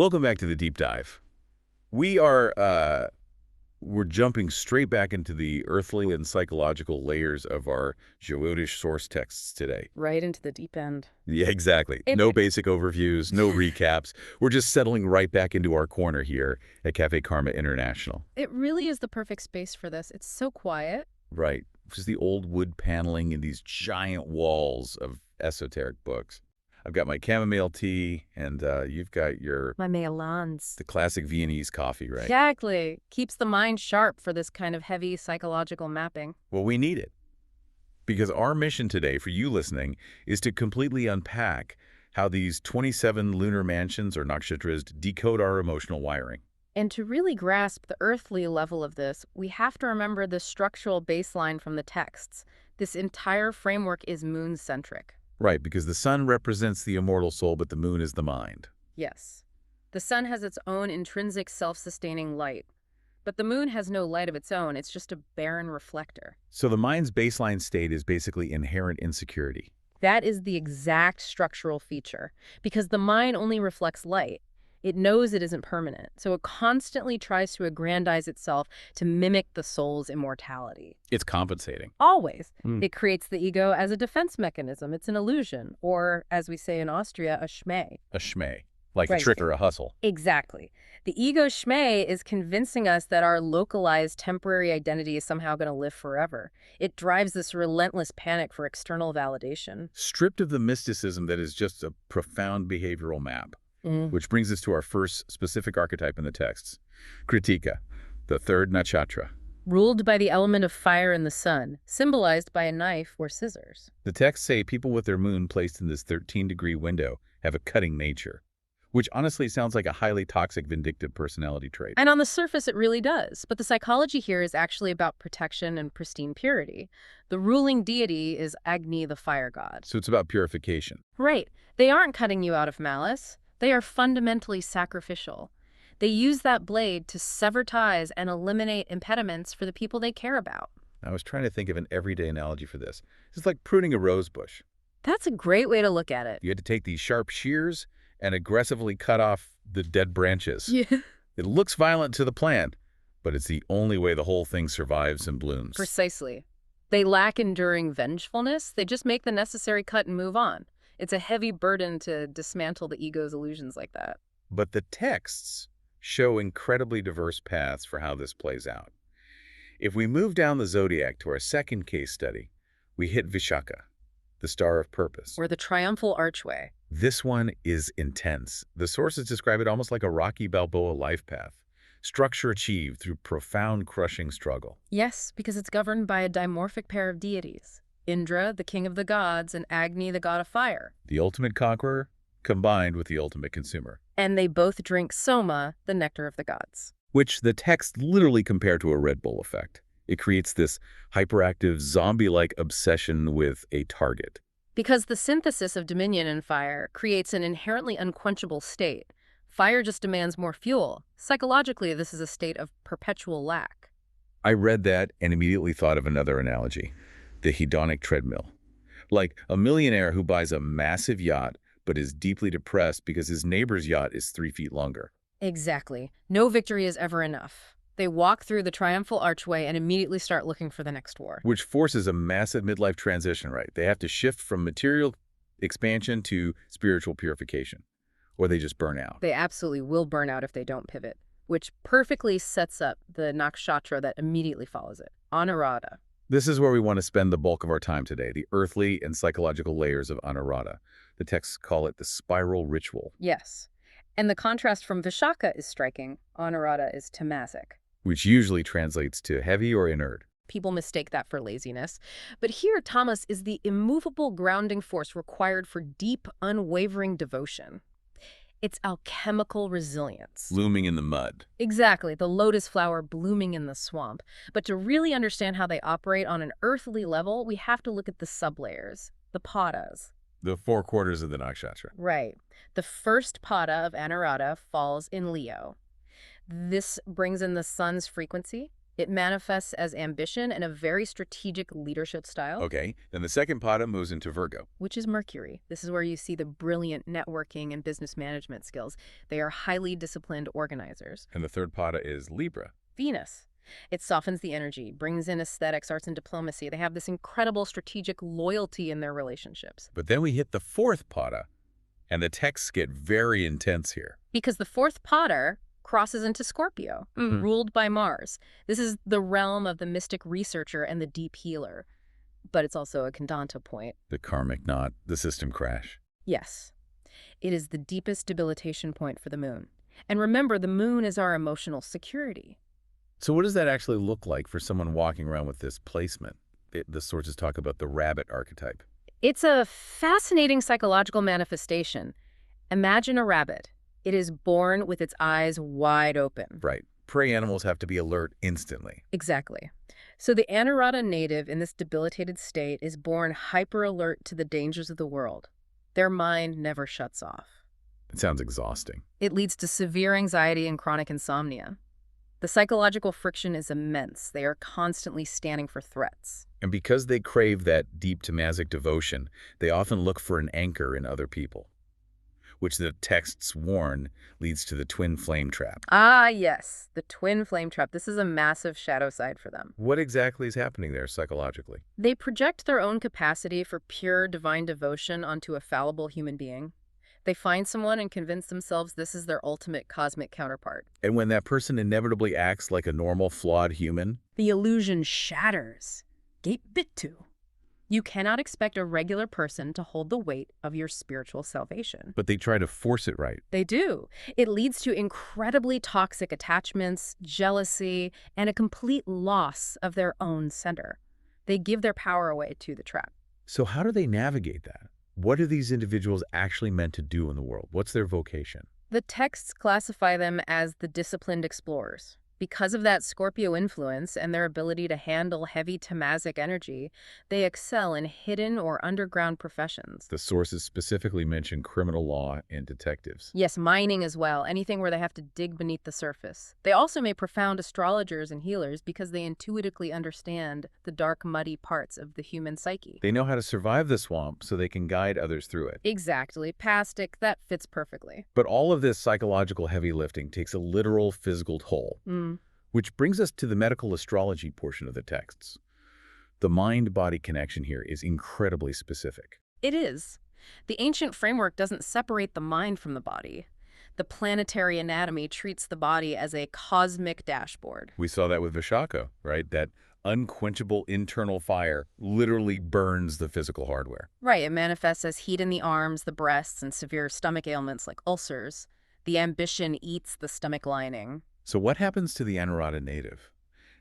Welcome back to the deep dive. We're jumping straight back into the earthly and psychological layers of our Jyotish source texts today. Right into the deep end. Yeah, exactly. It- No basic overviews, no recaps. We're just settling right back into our corner here at Cafe Karma International. It really is the perfect space for this. It's so quiet. Right. Just the old wood paneling and these giant walls of esoteric books. I've got my chamomile tea, and you've got My Meilans. the classic Viennese coffee, right? Exactly. Keeps the mind sharp for this kind of heavy psychological mapping. Well, we need it. Because our mission today, for you listening, is to completely unpack how these 27 lunar mansions or nakshatras decode our emotional wiring. And to really grasp the earthly level of this, we have to remember the structural baseline from the texts. This entire framework is moon-centric. Right, because the sun represents the immortal soul, but the moon is the mind. Yes. The sun has its own intrinsic self-sustaining light. But the moon has no light of its own. It's just a barren reflector. So the mind's baseline state is basically inherent insecurity. That is the exact structural feature, because the mind only reflects light. It knows it isn't permanent, so it constantly tries to aggrandize itself to mimic the soul's immortality. It's compensating. Always. Mm. It creates the ego as a defense mechanism. It's an illusion, or, as we say in Austria, a schmeh. A schmeh, like Right. a trick or a hustle. Exactly. The ego schmeh is convincing us that our localized temporary identity is somehow going to live forever. It drives this relentless panic for external validation. Stripped of the mysticism that is just a profound behavioral map. Which brings us to our first specific archetype in the texts, Krittika, the third nakshatra. Ruled by the element of fire in the sun, symbolized by a knife or scissors. The texts say people with their moon placed in this 13-degree window have a cutting nature, which honestly sounds like a highly toxic, vindictive personality trait. And on the surface, it really does. But the psychology here is actually about protection and pristine purity. The ruling deity is Agni, the fire god. So it's about purification. Right. They aren't cutting you out of malice. They are fundamentally sacrificial. They use that blade to sever ties and eliminate impediments for the people they care about. I was trying to think of an everyday analogy for this. It's like pruning a rose bush. That's a great way to look at it. You had to take these sharp shears and aggressively cut off the dead branches. Yeah. It looks violent to the plant, but it's the only way the whole thing survives and blooms. Precisely. They lack enduring vengefulness. They just make the necessary cut and move on. It's a heavy burden to dismantle the ego's illusions like that. But the texts show incredibly diverse paths for how this plays out. If we move down the zodiac to our second case study, we hit Vishaka, the star of purpose. Or the triumphal archway. This one is intense. The sources describe it almost like a Rocky Balboa life path, structure achieved through profound, crushing struggle. Yes, because it's governed by a dimorphic pair of deities. Indra, the king of the gods, and Agni, the god of fire. The ultimate conqueror combined with the ultimate consumer. And they both drink soma, the nectar of the gods. Which the text literally compare to a Red Bull effect. It creates this hyperactive, zombie-like obsession with a target. Because the synthesis of dominion and fire creates an inherently unquenchable state. Fire just demands more fuel. Psychologically, this is a state of perpetual lack. I read that and immediately thought of another analogy, the hedonic treadmill. Like a millionaire who buys a massive yacht but is deeply depressed because his neighbor's yacht is 3 feet longer. Exactly. No victory is ever enough. They walk through the triumphal archway and immediately start looking for the next war. Which forces a massive midlife transition, right? They have to shift from material expansion to spiritual purification, or they just burn out. They absolutely will burn out if they don't pivot, which perfectly sets up the nakshatra that immediately follows it, Anuradha. This is where we want to spend the bulk of our time today, the earthly and psychological layers of Anuradha. The texts call it the spiral ritual. Yes. And the contrast from Vishaka is striking. Anuradha is tamasic. Which usually translates to heavy or inert. People mistake that for laziness. But here, tamas is the immovable grounding force required for deep, unwavering devotion. It's alchemical resilience. Looming in the mud. Exactly, the lotus flower blooming in the swamp. But to really understand how they operate on an earthly level, we have to look at the sublayers, the padas. The 4 quarters of the nakshatra. Right. The first pada of Anuradha falls in Leo. This brings in the sun's frequency. It manifests as ambition and a very strategic leadership style, Okay, then the second pada moves into Virgo. which is Mercury. This is where you see the brilliant networking and business management skills. They are highly disciplined organizers. And the third pada is Libra. Venus. It softens the energy, brings in aesthetics, arts, and diplomacy. They have this incredible strategic loyalty in their relationships. But then we hit the fourth pada, and the texts get very intense here. Because the fourth pada crosses into Scorpio, ruled by Mars. This is the realm of the mystic researcher and the deep healer. But it's also a Kandanta point. The karmic knot, the system crash. Yes. It is the deepest debilitation point for the moon. And remember, the moon is our emotional security. So what does that actually look like for someone walking around with this placement? The sources talk about the rabbit archetype. It's a fascinating psychological manifestation. Imagine a rabbit. It is born with its eyes wide open. Right. Prey animals have to be alert instantly. Exactly. So the Anuradha native in this debilitated state is born hyper-alert to the dangers of the world. Their mind never shuts off. It sounds exhausting. It leads to severe anxiety and chronic insomnia. The psychological friction is immense. They are constantly scanning for threats. And because they crave that deep Tamazic devotion, they often look for an anchor in other people, which the texts warn leads to the twin flame trap. Ah, yes, the twin flame trap. This is a massive shadow side for them. What exactly is happening there psychologically? They project their own capacity for pure divine devotion onto a fallible human being. They find someone and convince themselves this is their ultimate cosmic counterpart. And when that person inevitably acts like a normal, flawed human, The illusion shatters. Gate bit to. You cannot expect a regular person to hold the weight of your spiritual salvation. but they try to force it right. They do. It leads to incredibly toxic attachments, jealousy, and a complete loss of their own center. They give their power away to the trap. So how do they navigate that? What are these individuals actually meant to do in the world? What's their vocation? The texts classify them as the disciplined explorers. Because of that Scorpio influence and their ability to handle heavy Tamazic energy, they excel in hidden or underground professions. The sources specifically mention criminal law and detectives. Yes, mining as well, anything where they have to dig beneath the surface. They also make profound astrologers and healers because they intuitively understand the dark, muddy parts of the human psyche. They know how to survive the swamp so they can guide others through it. Exactly. Pastic, that fits perfectly. But all of this psychological heavy lifting takes a literal physical toll. Which brings us to the medical astrology portion of the texts. The mind-body connection here is incredibly specific. It is. The ancient framework doesn't separate the mind from the body. The planetary anatomy treats the body as a cosmic dashboard. We saw that with Vishaka, right? That unquenchable internal fire literally burns the physical hardware. Right, it manifests as heat in the arms, the breasts, and severe stomach ailments like ulcers. The ambition eats the stomach lining. So what happens to the Anuradha native?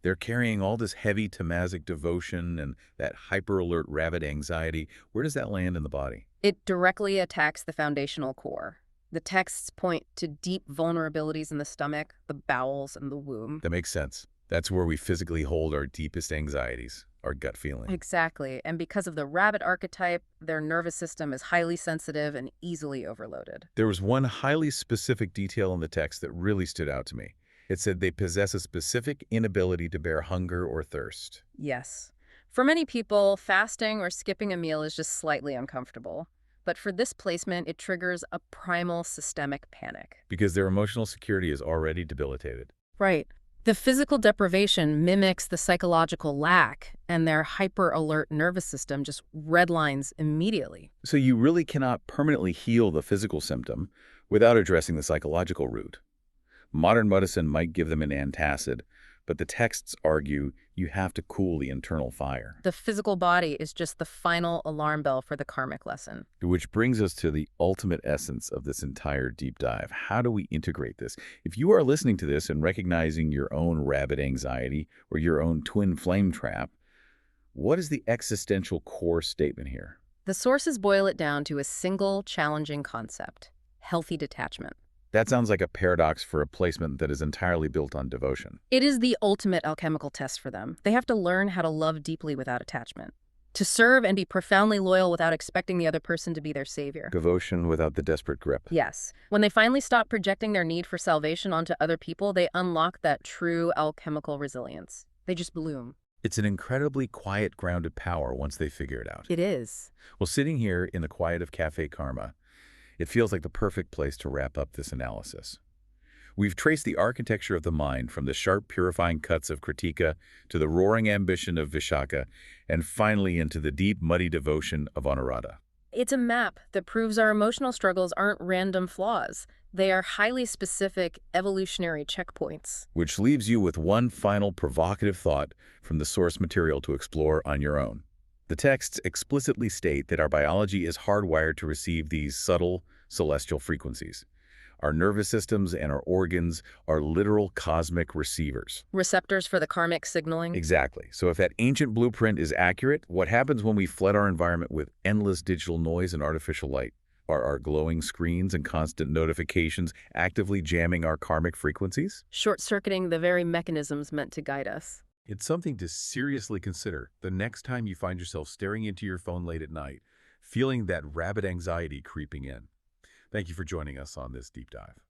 They're carrying all this heavy Tamazic devotion and that hyper-alert rabbit anxiety. Where does that land in the body? It directly attacks the foundational core. The texts point to deep vulnerabilities in the stomach, the bowels, and the womb. That makes sense. That's where we physically hold our deepest anxieties, our gut feeling. Exactly. And because of the rabbit archetype, their nervous system is highly sensitive and easily overloaded. There was one highly specific detail in the text that really stood out to me. It said they possess a specific inability to bear hunger or thirst. Yes. For many people, fasting or skipping a meal is just slightly uncomfortable. But for this placement, it triggers a primal systemic panic. Because their emotional security is already debilitated. Right. The physical deprivation mimics the psychological lack, and their hyper-alert nervous system just redlines immediately. So you really cannot permanently heal the physical symptom without addressing the psychological root. Modern medicine might give them an antacid, but the texts argue you have to cool the internal fire. The physical body is just the final alarm bell for the karmic lesson. Which brings us to the ultimate essence of this entire deep dive. How do we integrate this? If you are listening to this and recognizing your own rabbit anxiety or your own twin flame trap, what is the existential core statement here? The sources boil it down to a single challenging concept: healthy detachment. That sounds like a paradox for a placement that is entirely built on devotion. It is the ultimate alchemical test for them. They have to learn how to love deeply without attachment. To serve and be profoundly loyal without expecting the other person to be their savior. Devotion without the desperate grip. Yes. When they finally stop projecting their need for salvation onto other people, they unlock that true alchemical resilience. They just bloom. It's an incredibly quiet, grounded power once they figure it out. It is. Well, sitting here in the quiet of Cafe Karma, it feels like the perfect place to wrap up this analysis. We've traced the architecture of the mind from the sharp, purifying cuts of Krittika to the roaring ambition of Vishaka, and finally into the deep, muddy devotion of Anuradha. It's a map that proves our emotional struggles aren't random flaws. They are highly specific evolutionary checkpoints. Which leaves you with one final provocative thought from the source material to explore on your own. The texts explicitly state that our biology is hardwired to receive these subtle, celestial frequencies. Our nervous systems and our organs are literal cosmic receivers. Receptors for the karmic signaling? Exactly. So if that ancient blueprint is accurate, what happens when we flood our environment with endless digital noise and artificial light? Are our glowing screens and constant notifications actively jamming our karmic frequencies? Short-circuiting the very mechanisms meant to guide us. It's something to seriously consider the next time you find yourself staring into your phone late at night, feeling that rabid anxiety creeping in. Thank you for joining us on this deep dive.